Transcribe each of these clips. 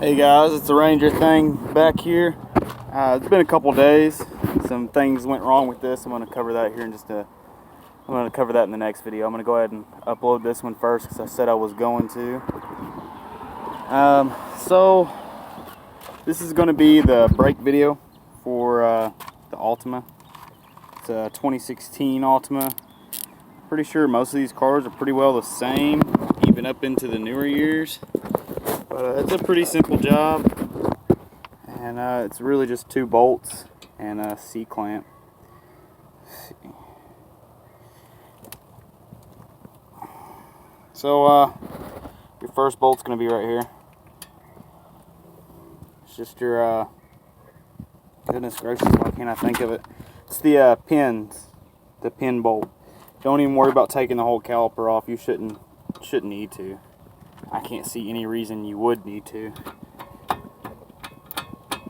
Hey guys, it's the Ranger thing back here. It's been a couple days. Some things went wrong with this. I'm going to cover that here in I'm going to cover that in the next video. I'm going to go ahead and upload this one first because I said I was going to. So this is going to be the brake video for the Altima. It's a 2016 Altima. Pretty sure most of these cars are pretty well the same, even up into the newer years. But it's a pretty simple job, and it's really just 2 bolts and a C-clamp. So your first bolt's going to be right here. It's just your, goodness gracious, why can't I think of it? It's the pins, the pin bolt. Don't even worry about taking the whole caliper off. You shouldn't need to. I can't see any reason you would need to.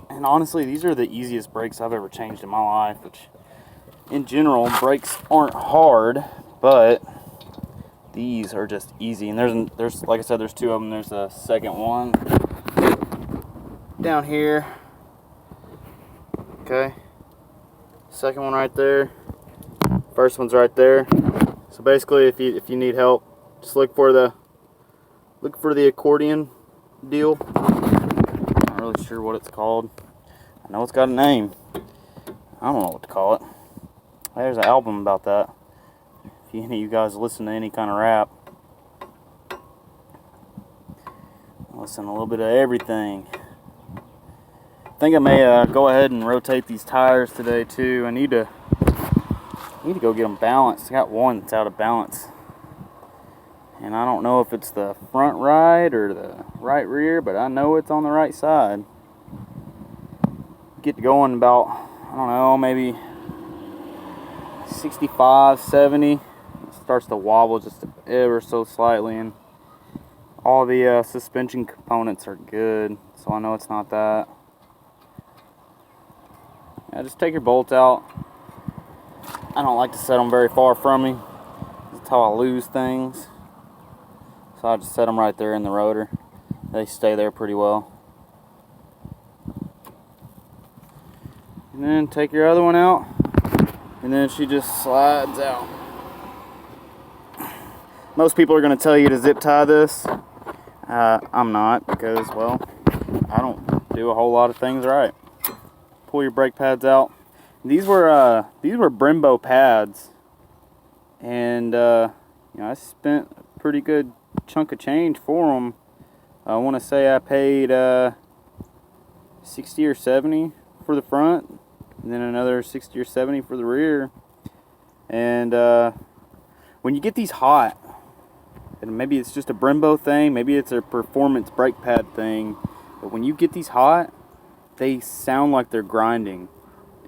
And honestly, these are the easiest brakes I've ever changed in my life, which in general, brakes aren't hard, but these are just easy. And there's like I said, there's 2 of them. There's a second one down here. Okay. Second one right there. First one's right there. So basically, if you need help, just look for the accordion deal. I'm not really sure what it's called. I know it's got a name. I don't know what to call it. There's an album about that. If any of you guys listen to any kind of rap, listen to a little bit of everything. I think I may go ahead and rotate these tires today too. I need to go get them balanced. I got one that's out of balance. And I don't know if it's the front right or the right rear, but I know it's on the right side. Get going about, I don't know, maybe 65, 70. It starts to wobble just ever so slightly, and all the suspension components are good, so I know it's not that. Yeah, just take your bolts out. I don't like to set them very far from me. That's how I lose things. So I just set them right there in the rotor. They stay there pretty well. And then take your other one out, and then she just slides out. Most people are going to tell you to zip tie this. I'm not, because, well, I don't do a whole lot of things right. Pull your brake pads out. These were Brembo pads, and I spent a pretty good chunk of change for them. I want to say I paid 60 or 70 for the front, and then another 60 or 70 for the rear. And when you get these hot, and maybe it's just a Brembo thing, maybe it's a performance brake pad thing, but when you get these hot, they sound like they're grinding,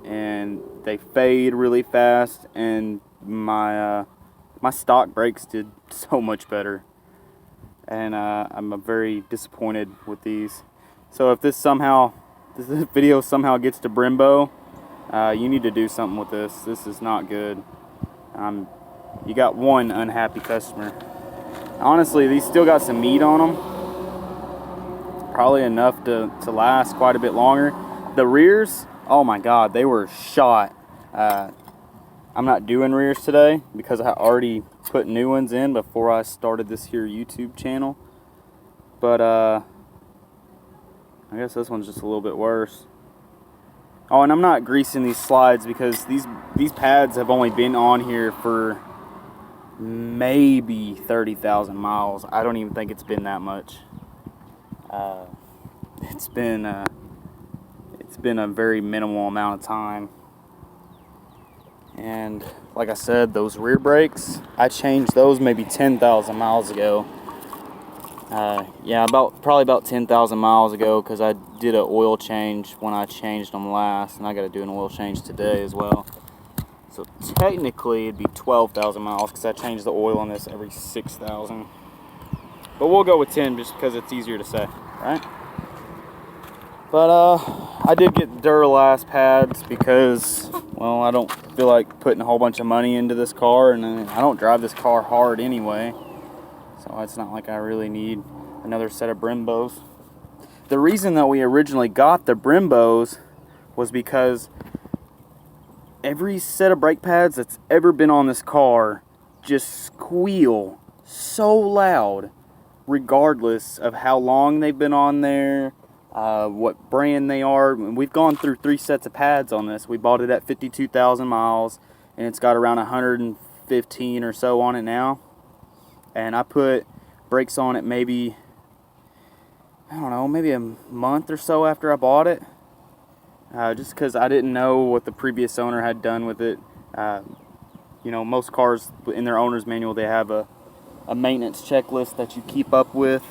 and they fade really fast, and my stock brakes did so much better. And I'm very disappointed with these. So if this video somehow gets to Brembo, you need to do something with this. This is not good. You got one unhappy customer. Honestly, these still got some meat on them. Probably enough to last quite a bit longer. The rears, oh my God, they were shot. I'm not doing rears today because I already put new ones in before I started this here YouTube channel. But I guess this one's just a little bit worse. Oh, and I'm not greasing these slides because these pads have only been on here for maybe 30,000 miles. I don't even think it's been that much. It's been a very minimal amount of time. And like I said, those rear brakes, I changed those maybe 10,000 miles ago. Yeah, probably about 10,000 miles ago, because I did an oil change when I changed them last, and I got to do an oil change today as well. So technically it'd be 12,000 miles because I changed the oil on this every 6,000. But we'll go with 10 just because it's easier to say, right? But I did get Duralast pads because, well, I don't feel like putting a whole bunch of money into this car, and I don't drive this car hard anyway. So it's not like I really need another set of Brembos. the reason that we originally got the Brimbos was because every set of brake pads that's ever been on this car just squeal so loud, regardless of how long they've been on there, what brand they are. We've gone through 3 sets of pads on this. We bought it at 52,000 miles, and it's got around 115 or so on it now. And I put brakes on it maybe, I don't know, maybe a month or so after I bought it. Just because I didn't know what the previous owner had done with it. You know, most cars in their owner's manual, they have a maintenance checklist that you keep up with,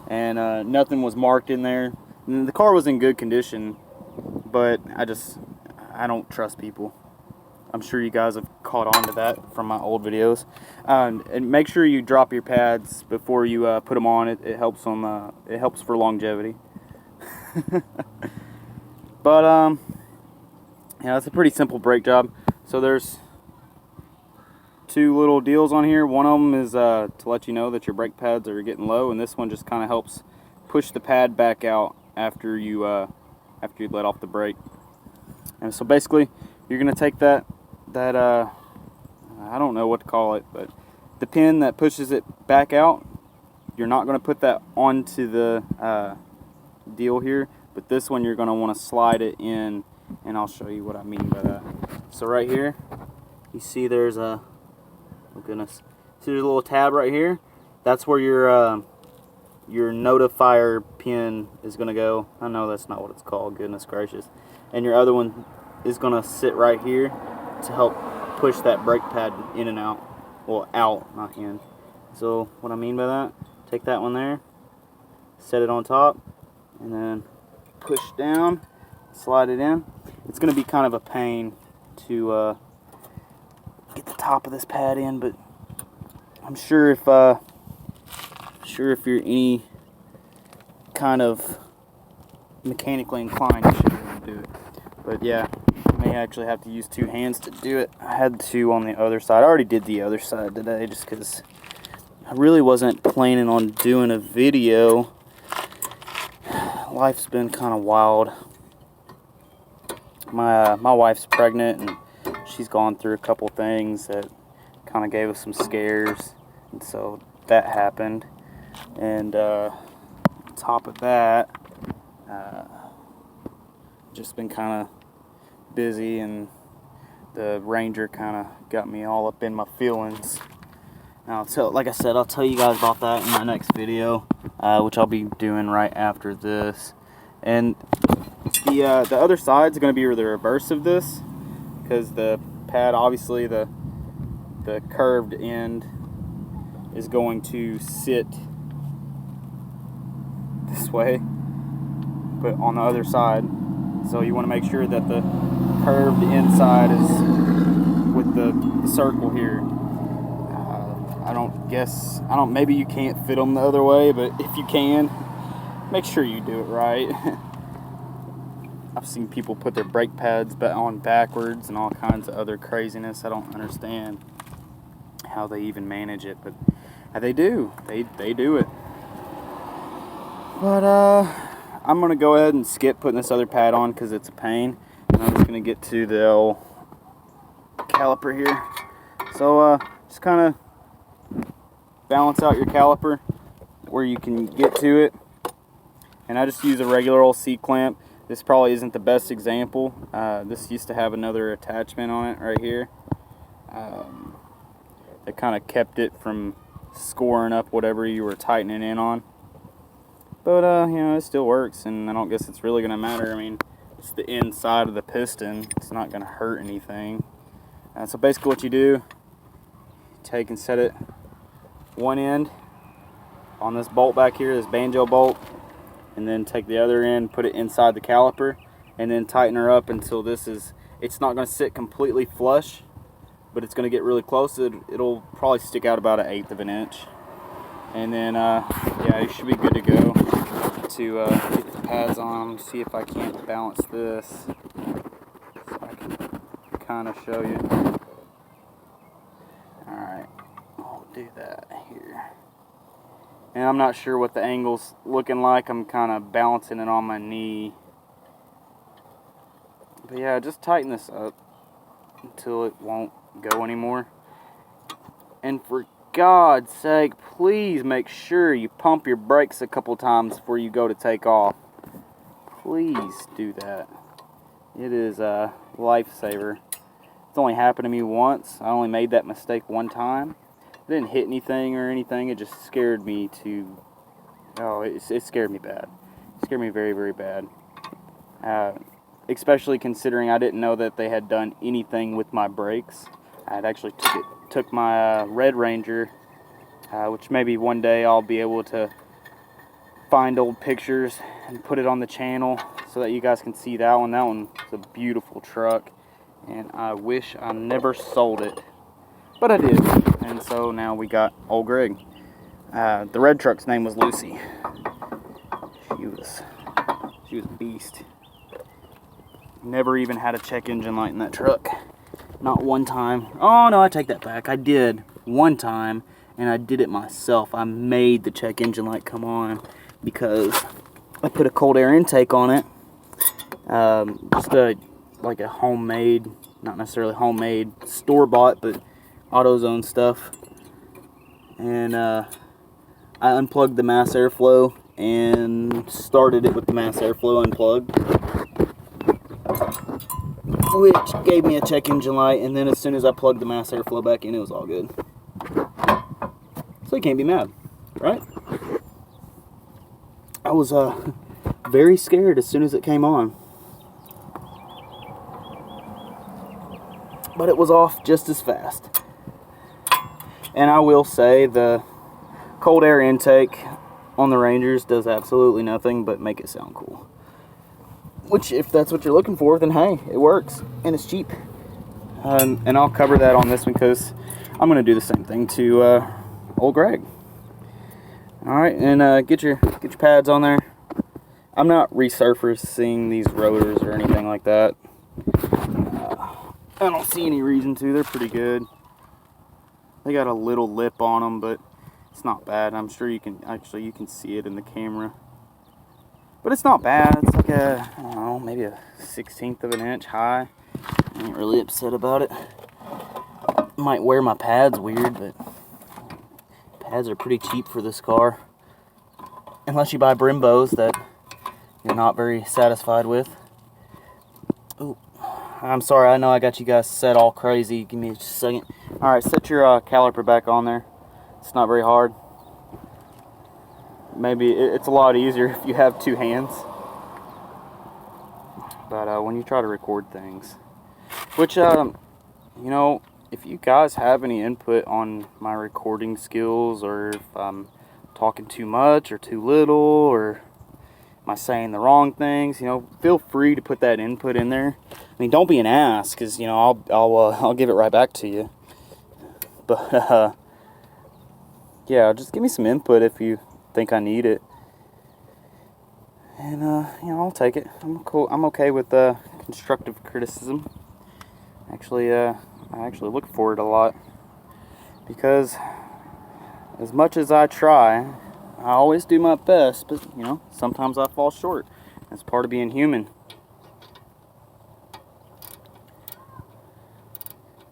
and nothing was marked in there. And the car was in good condition, but I don't trust people. I'm sure you guys have caught on to that from my old videos. And make sure you drop your pads before you put them on. It helps on it helps for longevity. But yeah, it's a pretty simple brake job. So there's 2 little deals on here. One of them is to let you know that your brake pads are getting low, and this one just kind of helps push the pad back out after you let off the brake. And so basically, you're gonna take that I don't know what to call it, but the pin that pushes it back out, you're not gonna put that onto the deal here, but this one you're gonna want to slide it in, and I'll show you what I mean by that. So right here, you see there's a, oh goodness, see there's a little tab right here. That's where your notifier pin is gonna go. I know that's not what it's called, goodness gracious. And your other one is gonna sit right here to help push that brake pad in and out. Well, out, not in. So what I mean by that, take that one there, set it on top, and then push down, slide it in. It's gonna be kind of a pain to get the top of this pad in, but I'm sure if you're any kind of mechanically inclined, you should be able to do it. But yeah, I may actually have to use 2 hands to do it. I had 2 on the other side. I already did the other side today just because I really wasn't planning on doing a video. Life's been kind of wild. My wife's pregnant, and she's gone through a couple things that kind of gave us some scares, and so that happened. And on top of that, just been kind of busy, and the Ranger kind of got me all up in my feelings. Now, like I said, I'll tell you guys about that in my next video, which I'll be doing right after this. And the other side is going to be the reverse of this, because the pad, obviously the curved end is going to sit this way, but on the other side. So you want to make sure that the curved inside is with the circle here. Maybe you can't fit them the other way, but if you can, make sure you do it right. I've seen people put their brake pads on backwards and all kinds of other craziness. I don't understand how they even manage it, but they do. They do it. But I'm gonna go ahead and skip putting this other pad on because it's a pain, and I'm just gonna get to the old caliper here. So just kind of balance out your caliper where you can get to it, and I just use a regular old C-clamp. This probably isn't the best example. This used to have another attachment on it right here that kind of kept it from scoring up whatever you were tightening in on. But you know, it still works, and I don't guess it's really gonna matter. I mean, it's the inside of the piston. It's not gonna hurt anything. So basically what you do, take and set it one end on this bolt back here, this banjo bolt, and then take the other end, put it inside the caliper, and then tighten her up until it's not gonna sit completely flush, but it's gonna get really close. It'll probably stick out about 1/8 of an inch. And then, yeah, you should be good to go to get the pads on. Let me see if I can't balance this so I can kind of show you. Alright, I'll do that here. And I'm not sure what the angle's looking like. I'm kind of balancing it on my knee. But yeah, just tighten this up until it won't go anymore. And for God's sake, please make sure you pump your brakes a couple times before you go to take off. Please do that. It is a lifesaver. It's only happened to me once. I only made that mistake one time. It didn't hit anything or anything. It just scared me to... Oh, it scared me bad. It scared me very, very bad. Especially considering I didn't know that they had done anything with my brakes. I had actually took my Red Ranger, which maybe one day I'll be able to find old pictures and put it on the channel so that you guys can see that one. That one's a beautiful truck, and I wish I never sold it, but I did. And so now we got old Greg. The red truck's name was Lucy. She was a beast. Never even had a check engine light in that truck. Not one time. Oh no, I take that back. I did one time, and I did it myself. I made the check engine light come on because I put a cold air intake on it. Just like a homemade, not necessarily homemade, store-bought, but AutoZone stuff. And I unplugged the mass airflow and started it with the mass airflow unplugged, which gave me a check engine light. And then as soon as I plugged the mass airflow back in, it was all good. So you can't be mad, right? I was very scared as soon as it came on, but it was off just as fast. And I will say the cold air intake on the Rangers does absolutely nothing but make it sound cool. Which, if that's what you're looking for, then hey, it works and it's cheap. And I'll cover that on this one because I'm going to do the same thing to old Greg. All right, and get your pads on there. I'm not resurfacing these rotors or anything like that. I don't see any reason to. They're pretty good. They got a little lip on them, but it's not bad. I'm sure you can see it in the camera. But it's not bad. It's like a, I don't know, maybe a 1/16 of an inch high. I ain't really upset about it. Might wear my pads weird, but pads are pretty cheap for this car. Unless you buy Brimbos that you're not very satisfied with. Oh, I'm sorry, I know I got you guys set all crazy. Give me just a second. Alright, set your caliper back on there. It's not very hard. Maybe it's a lot easier if you have two hands. But when you try to record things. Which, you know, if you guys have any input on my recording skills, or if I'm talking too much or too little, or am I saying the wrong things, you know, feel free to put that input in there. I mean, don't be an ass, because, you know, I'll give it right back to you. But yeah, just give me some input if you think I need it, and you know, I'll take it. I'm okay with constructive criticism. Actually, I actually look for it a lot, because as much as I try, I always do my best, but you know, sometimes I fall short. That's part of being human.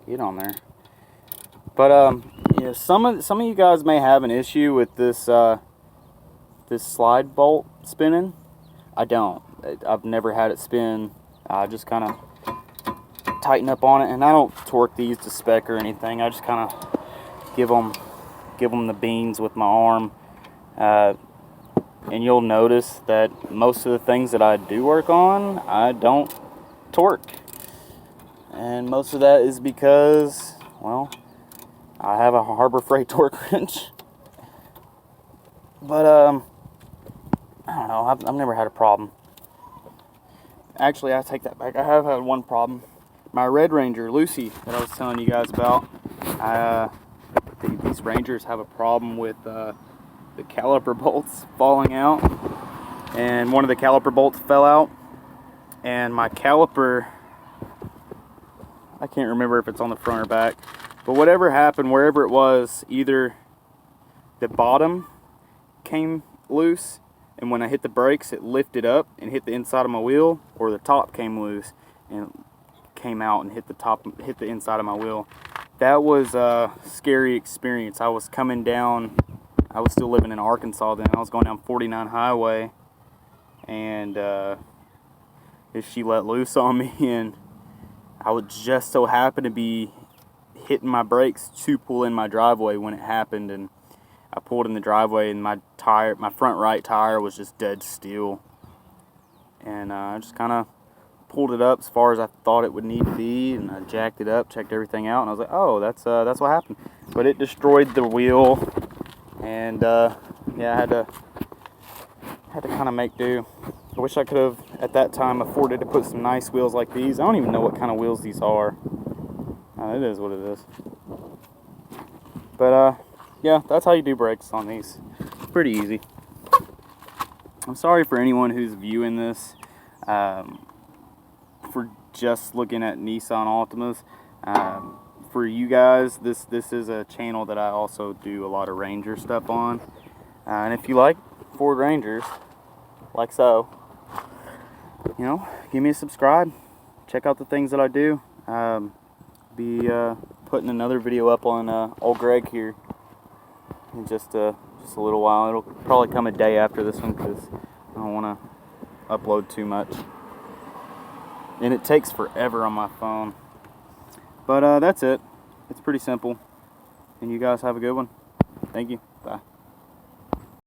Get on there. But yeah, some of you guys may have an issue with this this slide bolt spinning. I don't. I've never had it spin. I just kind of tighten up on it, and I don't torque these to spec or anything. I just kind of give them the beans with my arm. And you'll notice that most of the things that I do work on, I don't torque. And most of that is because, well, I have a Harbor Freight torque wrench. But, I don't know, I've never had a problem. Actually, I take that back. I have had one problem. My Red Ranger, Lucy, that I was telling you guys about, these Rangers have a problem with the caliper bolts falling out. And one of the caliper bolts fell out. And my caliper, I can't remember if it's on the front or back, but whatever happened, wherever it was, either the bottom came loose, and when I hit the brakes it lifted up and hit the inside of my wheel, or the top came loose and came out and hit the inside of my wheel. That was a scary experience. I was coming down, I was still living in Arkansas then. I was going down 49 highway, and she let loose on me, and I would just so happen to be hitting my brakes to pull in my driveway when it happened, and I pulled in the driveway, and my front right tire was just dead still, and I just kind of pulled it up as far as I thought it would need to be, and I jacked it up, checked everything out, and I was like, oh, that's what happened. But it destroyed the wheel, and yeah, I had to kind of make do. I wish I could have at that time afforded to put some nice wheels like these. I don't even know what kind of wheels these are. It is what it is. But yeah, that's how you do brakes on these. Pretty easy. I'm sorry for anyone who's viewing this for just looking at Nissan Altimas. For you guys, this is a channel that I also do a lot of Ranger stuff on. And if you like Ford Rangers, like so, you know, give me a subscribe. Check out the things that I do. Be putting another video up on old Greg here in just a little while. It'll probably come a day after this one because I don't want to upload too much, and it takes forever on my phone. But that's it. It's pretty simple, and you guys have a good one. Thank you. Bye.